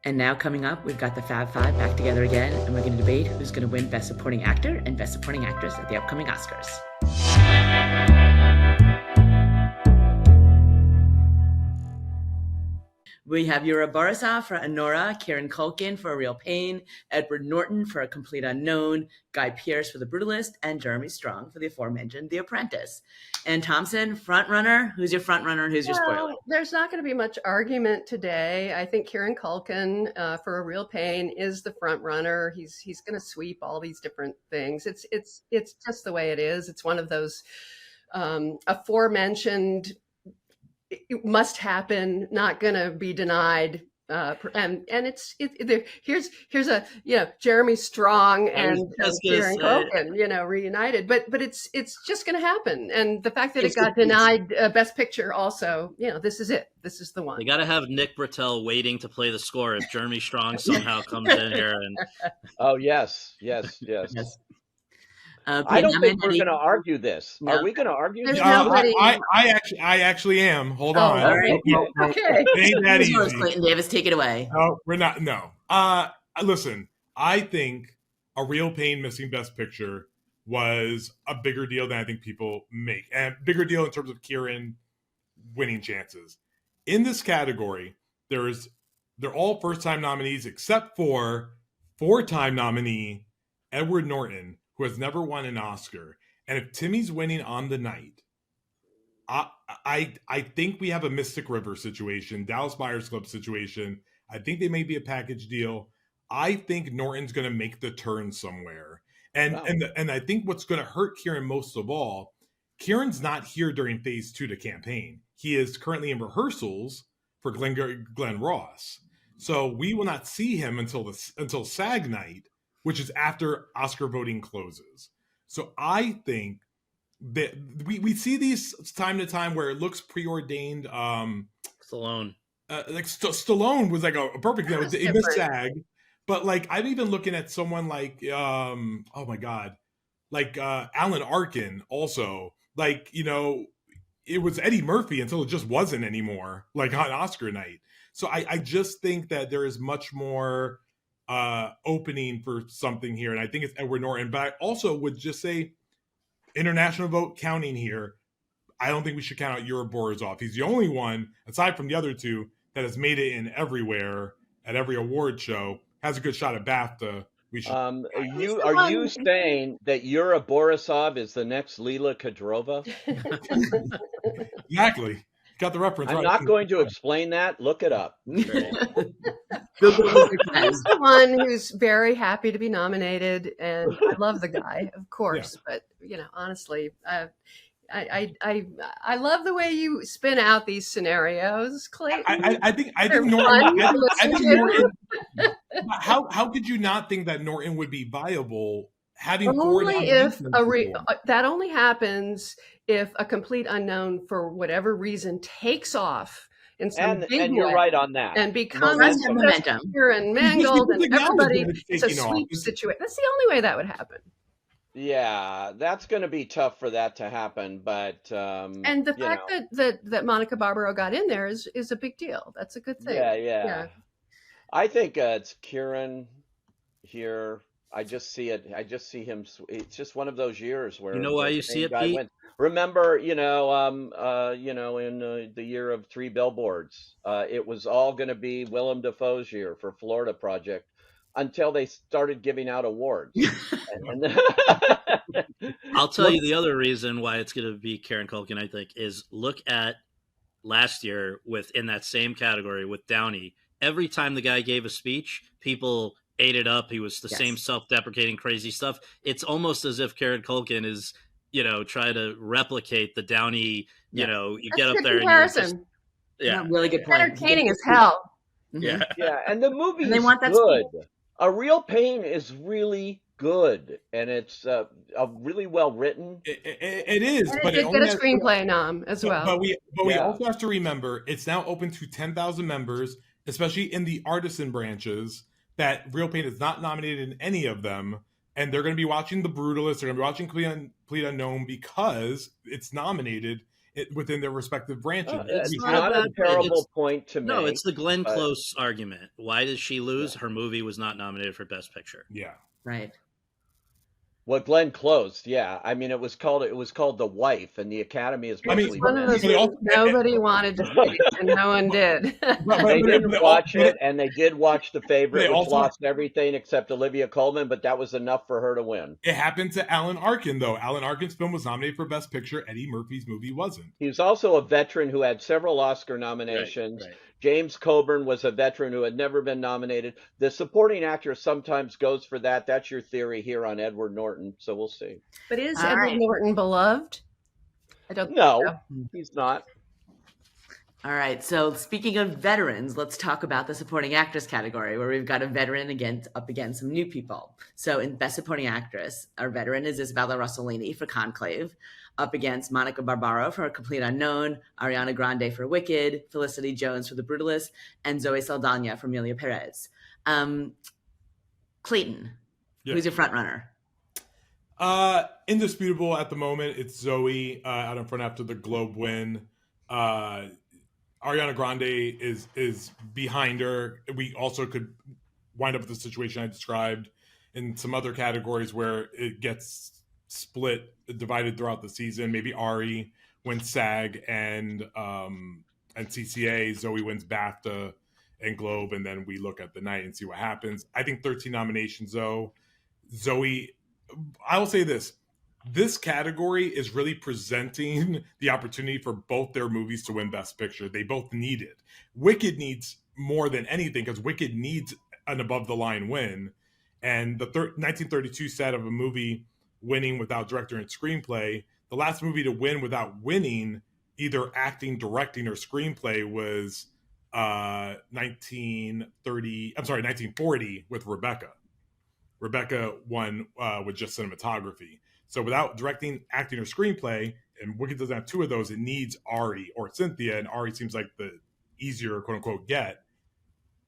And now coming up, we've got the Fab Five back together again, and we're going to debate who's going to win Best Supporting Actor and Best Supporting Actress at the upcoming Oscars. We have Yura Borisov for Anora, Kieran Culkin for A Real Pain, Edward Norton for A Complete Unknown, Guy Pearce for The Brutalist, and Jeremy Strong for the aforementioned The Apprentice. And Thompson, front runner. Who's your front runner and who's your spoiler? There's not going to be much argument today. I think Kieran Culkin for A Real Pain is the front runner. He's going to sweep all these different things. It's just the way it is. It's one of those aforementioned. It must happen, not going to be denied, and here's a Jeremy Strong and Kieran Culkin reunited, but it's just going to happen, and the fact that it got denied Best Picture also, this is it, this is the one. They got to have Nick Britell waiting to play the score if Jeremy Strong somehow comes in here and. Oh yes. I don't think we're going to argue this. No. Are we going to argue this? I actually am. Hold on. All right. Okay. Ain't that easy. Clayton Davis, take it away. No, we're not. No. Listen, I think A Real Pain missing Best Picture was a bigger deal than I think people make. And bigger deal in terms of Kieran winning chances. In this category, they're all first-time nominees except for four-time nominee Edward Norton, who has never won an Oscar. And if Timmy's winning on the night, I think we have a Mystic River situation, Dallas Buyers Club situation. I think they may be a package deal. I think Norton's going to make the turn somewhere. And I think what's going to hurt Kieran most of all, Kieran's not here during phase 2 to campaign. He is currently in rehearsals for Glenn Ross. So we will not see him until SAG night, which is after Oscar voting closes. So I think that we see these time to time where it looks preordained. Stallone. Stallone was like a perfect example. It missed SAG. But like I'm even looking at someone like oh my God, like Alan Arkin also. Like, it was Eddie Murphy until it just wasn't anymore, like on Oscar night. So I just think that there is much more opening for something here, and I think it's Edward Norton. But I also would just say, international vote counting here, I don't think we should count out Yura Borisov. He's the only one, aside from the other two, that has made it in everywhere at every award show. Has a good shot at BAFTA. We should. Are you saying that Yura Borisov is the next Lila Kadrova? Exactly. Got the reference. I'm not going to explain that. Look it up. He's the one who's very happy to be nominated, and I love the guy, of course. Yeah. But honestly, I love the way you spin out these scenarios, Clayton. I think Norton. I think Norton. How could you not think that Norton would be viable? Having that only happens if A Complete Unknown, for whatever reason, takes off in some big way. And you're right on that. And becomes momentum and mangled, and everybody. It's a sweep situation. That's the only way that would happen. Yeah, that's going to be tough for that to happen, but and the fact that Monica Barbaro got in there is a big deal. That's a good thing. Yeah. I think it's Kieran here. I just see it. I just see him. It's just one of those years where why you see it, Pete? Remember, in the year of 3 Billboards, it was all going to be Willem Dafoe's year for Florida Project until they started giving out awards. I'll tell you the other reason why it's going to be Kieran Culkin, I think, is look at last year in that same category with Downey. Every time the guy gave a speech, people ate it up. He was the same self-deprecating, crazy stuff. It's almost as if Kieran Culkin is, try to replicate the Downey, you That's get up there comparison. And really good point. Entertaining as hell. Yeah. Yeah, and the movie is good. Speed. A Real Pain is really good, and it's really well written. It is, and but it did get a screenplay nom as well. But we also have to remember it's now open to 10,000 members, especially in the artisan branches. That Real Pain is not nominated in any of them, and they're going to be watching The Brutalist. They're going to be watching Complete Unknown because it's nominated within their respective branches. It's not a terrible point to make. No, it's the Glenn Close argument. Why did she lose? Her movie was not nominated for Best Picture. Yeah. Right. Well, Glenn Close, yeah. I mean, it was called The Wife, and the Academy is mostly one of those nobody wanted to see, and no one did. They didn't watch it, and they did watch The Favorite, which lost everything except Olivia Colman, but that was enough for her to win. It happened to Alan Arkin, though. Alan Arkin's film was nominated for Best Picture. Eddie Murphy's movie wasn't. He's also a veteran who had several Oscar nominations. Right. James Coburn was a veteran who had never been nominated. The supporting actor sometimes goes for that. That's your theory here on Edward Norton, so we'll see. But is Edward Norton beloved? I don't know. He's not. All right, so speaking of veterans, let's talk about the supporting actress category, where we've got a veteran up against some new people. So in Best Supporting Actress, our veteran is Isabella Rossellini for Conclave, up against Monica Barbaro for A Complete Unknown, Ariana Grande for Wicked, Felicity Jones for The Brutalist, and Zoe Saldaña for Emilia Pérez. Clayton, who's your front runner? Indisputable at the moment. It's Zoe out in front after the Globe win. Ariana Grande is behind her. We also could wind up with the situation I described in some other categories where it gets divided throughout the season. Maybe Ari wins SAG and CCA. Zoe wins BAFTA and Globe, and then we look at the night and see what happens. I think 13 nominations, though. Zoe, I will say this. This category is really presenting the opportunity for both their movies to win Best Picture. They both need it. Wicked needs more than anything because Wicked needs an above-the-line win. And the 1932 set of a movie winning without director and screenplay, the last movie to win without winning either acting, directing, or screenplay was 1940 with Rebecca. Rebecca won with just cinematography. So without directing, acting, or screenplay, and Wicked doesn't have two of those, it needs Ari or Cynthia, and Ari seems like the easier, quote-unquote, get.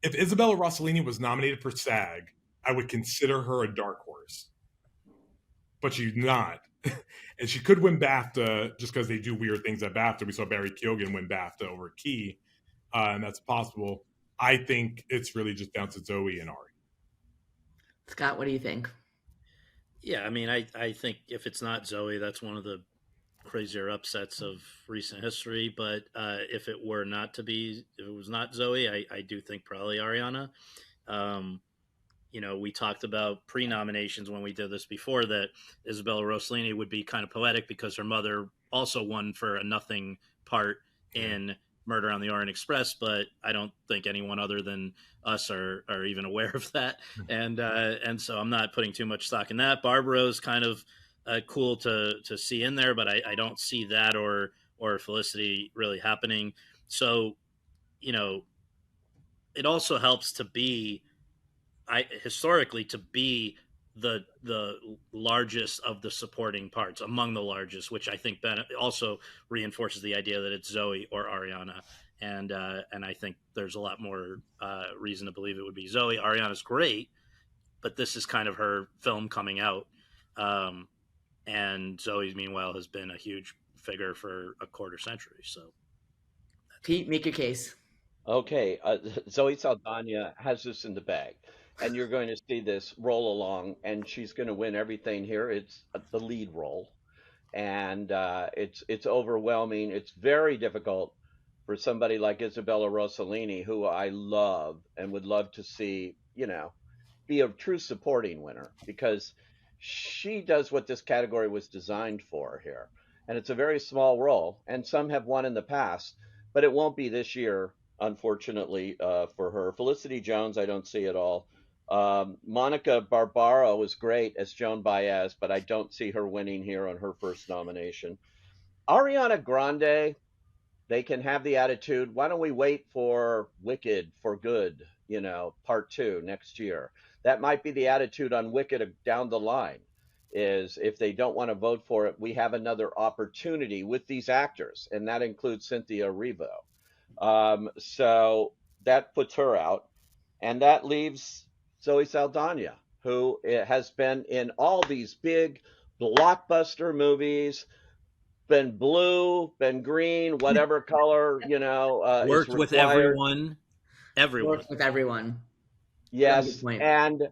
If Isabella Rossellini was nominated for SAG, I would consider her a dark horse. But she's not. And she could win BAFTA just because they do weird things at BAFTA. We saw Barry Keoghan win BAFTA over Key, and that's possible. I think it's really just down to Zoe and Ari. Scott, what do you think? Yeah, I mean, I think if it's not Zoe, that's one of the crazier upsets of recent history. But if it was not Zoe, I do think probably Ariana. We talked about pre-nominations when we did this before that Isabella Rossellini would be kind of poetic because her mother also won for a nothing part in Murder on the Orient Express, but I don't think anyone other than us are even aware of that. And so I'm not putting too much stock in that. Barbaro's kind of cool to see in there, but I don't see that or Felicity really happening. So, it also helps to be historically to be the largest of the supporting parts, among the largest, which I think also reinforces the idea that it's Zoe or Ariana. And I think there's a lot more reason to believe it would be Zoe. Ariana's great, but this is kind of her film coming out. And Zoe, meanwhile, has been a huge figure for a quarter century. So, Pete, make your case. Okay, Zoe Saldaña has this in the bag. And you're going to see this roll along, and she's going to win everything here. It's the lead role, and it's overwhelming. It's very difficult for somebody like Isabella Rossellini, who I love and would love to see, be a true supporting winner, because she does what this category was designed for here. And it's a very small role, and some have won in the past, but it won't be this year, unfortunately, for her. Felicity Jones, I don't see at all. Monica Barbaro was great as Joan Baez, but I don't see her winning here on her first nomination. Ariana Grande, they can have the attitude, why don't we wait for Wicked for Good, part 2 next year. That might be the attitude on Wicked down the line, is if they don't want to vote for it, we have another opportunity with these actors, and that includes Cynthia Erivo. So that puts her out, and that leaves Zoe Saldaña, who has been in all these big blockbuster movies, been blue, been green, whatever color, Worked is with required. everyone. Worked with everyone. Really good Yes, point. and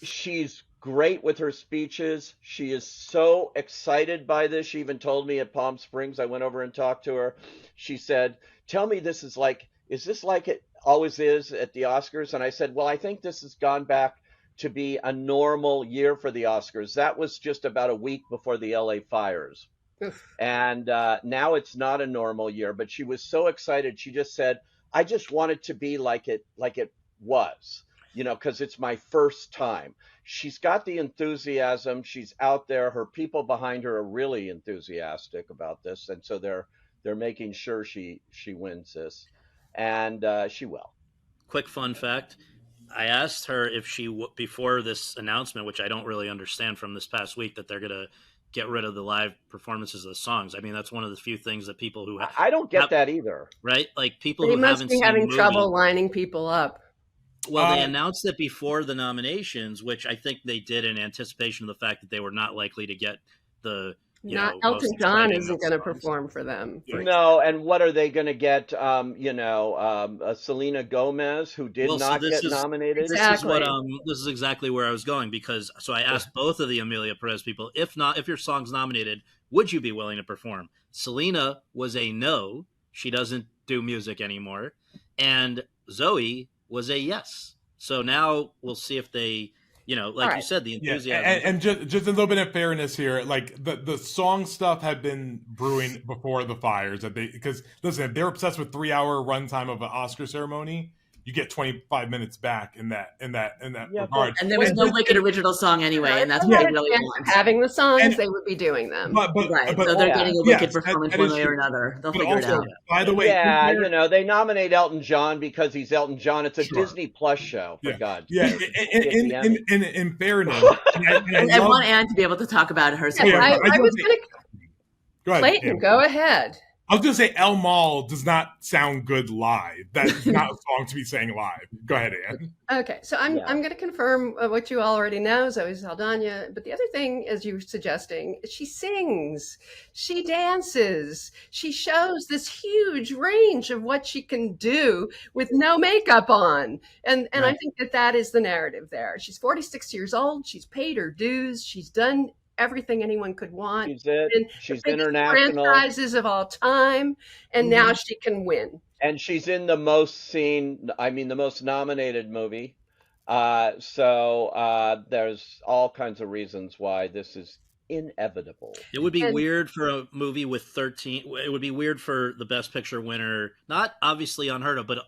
she's great with her speeches. She is so excited by this. She even told me at Palm Springs, I went over and talked to her. She said, "Tell me is this like it always is at the Oscars?" And I said, "Well, I think this has gone back to be a normal year for the Oscars. That was just about a week before the LA fires. And now it's not a normal year." But she was so excited. She just said, "I just want it to be like it was, because it's my first time." She's got the enthusiasm. She's out there. Her people behind her are really enthusiastic about this, and so they're making sure she wins this, and she will. Quick fun fact: I asked her if before this announcement, which I don't really understand from this past week, that they're gonna get rid of the live performances of the songs. I mean, that's one of the few things that people who I don't get that either. Right? Like people They who must haven't be seen having movies, trouble lining people up. Well, they announced it before the nominations, which I think they did in anticipation of the fact that they were not likely to get the Elton John isn't going to perform for them. No, and what are they going to get? Selena Gomez, who did not get nominated. Exactly. This is exactly where I was going, because I asked both of the Emilia Perez people, if your song's nominated, would you be willing to perform? Selena was a no. She doesn't do music anymore. And Zoe was a yes. So now we'll see if they, you said, the enthusiasm. And just a little bit of fairness here, like the song stuff had been brewing before the fires. Because listen, if they're obsessed with 3-hour runtime of an Oscar ceremony, you get 25 minutes back in that regard. And there was no wicked original song anyway, and that's what they really want. Having the songs, they would be doing them. But so they're getting a wicked performance one way or another. They'll figure it out. By the way, they nominate Elton John because he's Elton John. It's a Disney Plus show, for God's sake. In fairness, I want Anne to be able to talk about her. I was going to. Go ahead, Clayton, go ahead. I was going to say El Mal does not sound good live. That's not a song to be sang live. Go ahead, Anne. Okay, so I'm going to confirm what you already know, Zoe Saldaña. But the other thing, as you were suggesting, she sings, she dances, she shows this huge range of what she can do with no makeup on. And I think that is the narrative there. She's 46 years old. She's paid her dues. She's done everything anyone could want. She's international franchises of all time, and now she can win. And she's in the most nominated movie. So there's all kinds of reasons why this is inevitable. It would be weird for a movie with 13. It would be weird for the Best Picture winner, not obviously unheard of, but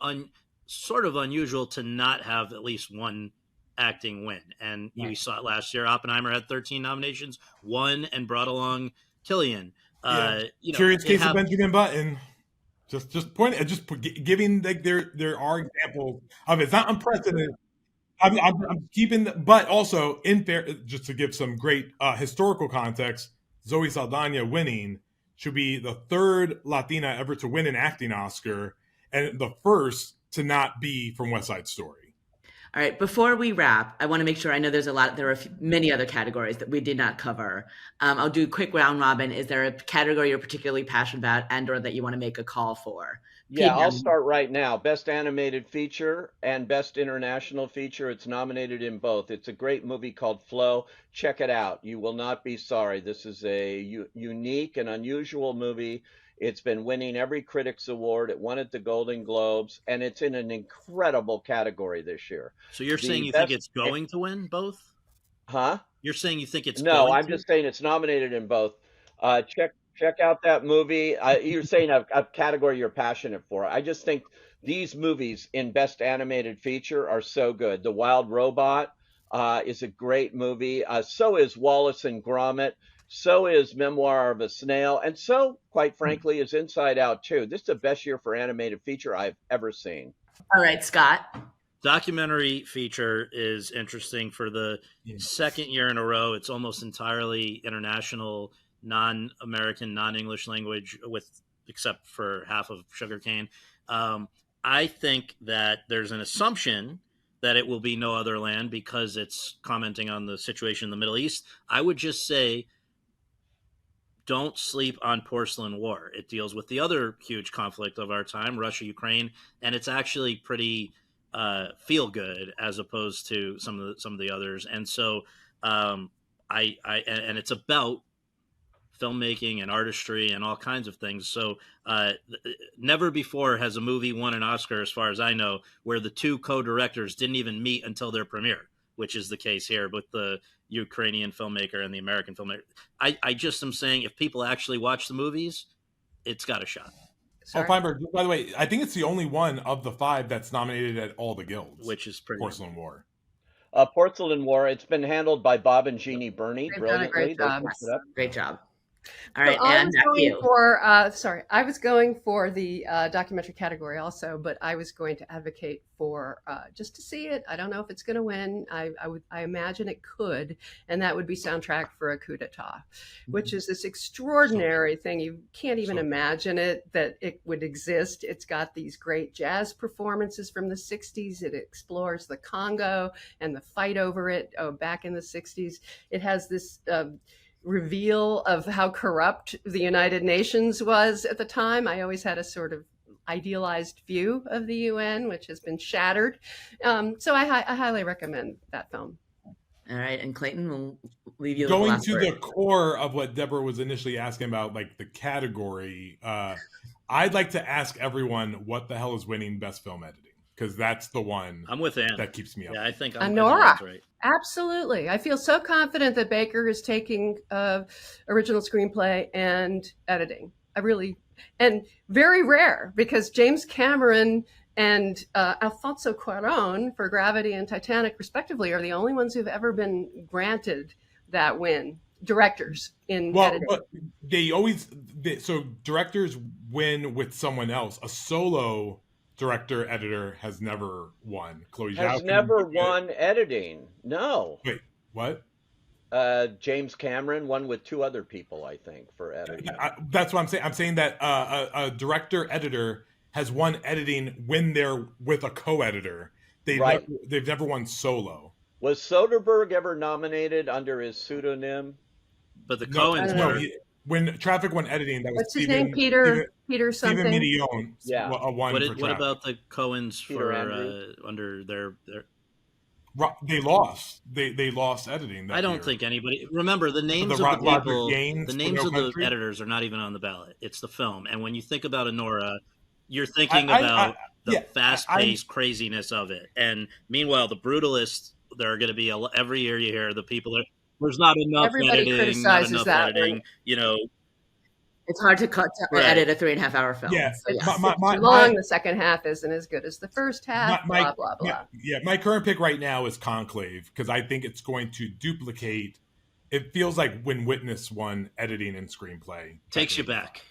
sort of unusual to not have at least one acting win. And you saw it last year. Oppenheimer had 13 nominations, won, and brought along Kilian. Curious case of Benjamin Button. Just giving, like, there are examples of it. It's not unprecedented. I'm keeping, but also in fair, just to give some great historical context, Zoe Saldaña winning should be the third Latina ever to win an acting Oscar, and the first to not be from West Side Story. All right, before we wrap, I want to make sure, I know there are many other categories that we did not cover. I'll do a quick round robin. Is there a category you're particularly passionate about and/or that you want to make a call for? Yeah, I'll start right now. Best Animated Feature and Best International Feature. It's nominated in both. It's a great movie called Flow. Check it out. You will not be sorry. This is a unique and unusual movie. It's been winning every critics award. It won at the Golden Globes, and it's in an incredible category this year. So you're saying you think it's going to win both? Huh? You're saying you think it's No, going I'm just saying it's nominated in both. Check out that movie. You're saying a category you're passionate for. I just think these movies in Best Animated Feature are so good. The Wild Robot is a great movie. So is Wallace and Gromit. So is Memoir of a Snail. And so, quite frankly, is Inside Out 2. This is the best year for animated feature I've ever seen. All right, Scott. Documentary feature is interesting for the second year in a row. It's almost entirely international, non-American, non-English language, except for half of Sugarcane. I think that there's an assumption that it will be No Other Land because it's commenting on the situation in the Middle East. I would just say, don't sleep on Porcelain War. It deals with the other huge conflict of our time, Russia-Ukraine, and it's actually pretty feel good as opposed to some of the others. And so and it's about filmmaking and artistry and all kinds of things. So never before has a movie won an Oscar, as far as I know, where the two co-directors didn't even meet until their premiere, which is the case here with the Ukrainian filmmaker and the American filmmaker. I just am saying, if people actually watch the movies, it's got a shot. Sorry. Oh, Feinberg, by the way, I think it's the only one of the 5 that's nominated at all the guilds. Which is pretty Porcelain War. Porcelain War, it's been handled by Bob and Jeannie Burney brilliantly. Great job. All right, well, and I was going for the documentary category also, but I was going to advocate for just to see it. I don't know if it's going to win. I imagine it could, and that would be soundtrack for a coup d'etat, which is this extraordinary thing. You can't even imagine that it would exist. It's got these great jazz performances from the 60s. It explores the Congo and the fight over it back in the 60s. It has this reveal of how corrupt the United Nations was at the time. I always had a sort of idealized view of the UN, which has been shattered. So I highly recommend that film. All right, and Clayton, we'll leave you going to the core of what Debra was initially asking about, like the category. I'd like to ask everyone, what the hell is winning Best Film Editing? Because that's the one I'm with Anne. that keeps me up. Yeah, I think Anora. Right. Absolutely. I feel so confident that Baker is taking original screenplay and editing. And very rare, because James Cameron and Alfonso Cuarón for Gravity and Titanic, respectively, are the only ones who've ever been granted that win. Directors in editing. So directors win with someone else. A solo director editor has never won. Chloe has never won editing. No. Wait, what? James Cameron won with 2 other people, I think, for editing. That's what I'm saying. I'm saying that a director editor has won editing when they're with a co-editor. They've never won solo. Was Soderbergh ever nominated under his pseudonym? But the Coens no, when Traffic won editing, that was what's his name? Peter something. Steven Medione. Yeah. What about the Coens for under their? They lost. They lost editing. I don't think anybody. Remember, the names of the people. The names of the editors are not even on the ballot. It's the film. And when you think about Anora, you're thinking about the fast-paced craziness of it. And meanwhile, the Brutalist, there are going to be every year you hear the people that there's not enough Everybody editing, not enough that, editing. right? You know, it's hard to edit a 3.5-hour film. Yeah, so yes. It's long. The second half isn't as good as the first half. Blah blah blah. My current pick right now is Conclave, because I think it's going to duplicate. It feels like when Witness won editing and screenplay. Takes you back.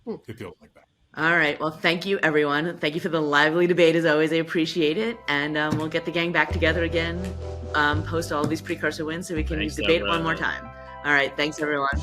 It feels like that. All right. Well, thank you, everyone. Thank you for the lively debate, as always. I appreciate it. And we'll get the gang back together again, post all of these precursor wins, so we can debate one more time. All right. Thanks, everyone.